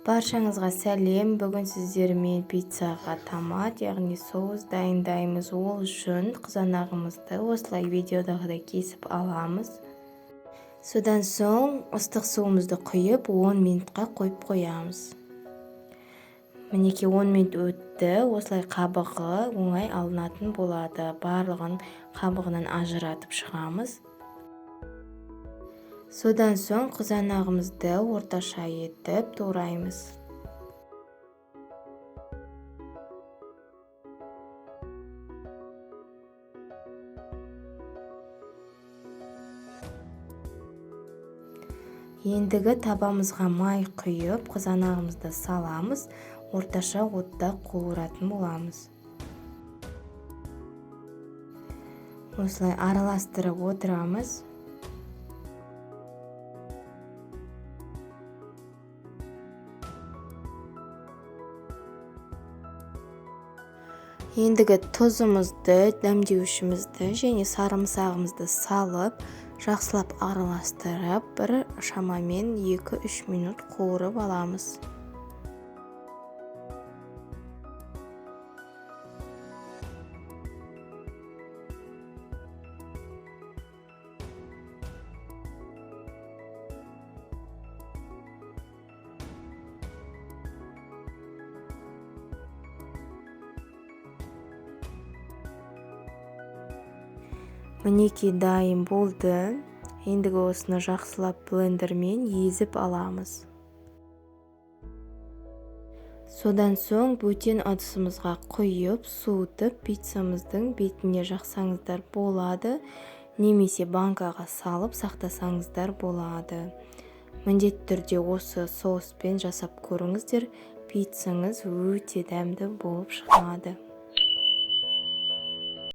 Баршаңызға сәлем. Бүгін сіздермен пиццаға томат, яғни соус дайындаймыз. Ол үшін қызанағымызды осылай видеодағыдай кесіп аламыз. Содан соң ыстық суымызды құйып 10 минутқа қойып қоямыз. Мінеки 10 минут өтті. Осылай қабығы оңай алынатын болады. Барлығын қабығынан ажыратып шығамыз. Содан соң қызанағымызды орташа етіп тураймыз. Ендігі табамызға май құйып, қызанағымызды саламыз, орташа отта қуыратын боламыз. Осылай араластырып отырамыз. Ендігі тұзымызды, дәмдеушімізді және сарымсағымызды салып, жақсылап араластырып, бір шамамен 2-3 минут қуырып аламыз. Мінеки дайын болды. Ендігі осыны жақсылап блендермен езіп аламыз. Содан соң бөтен ыдысымызға құйып, суытып, пиццамыздың бетіне жақсаңыздар болады, немесе банкаға салып сақтасаңыздар болады. Міндетті түрде осы соуспен жасап көріңіздер, пиццаңыз өте дәмді болып шығады.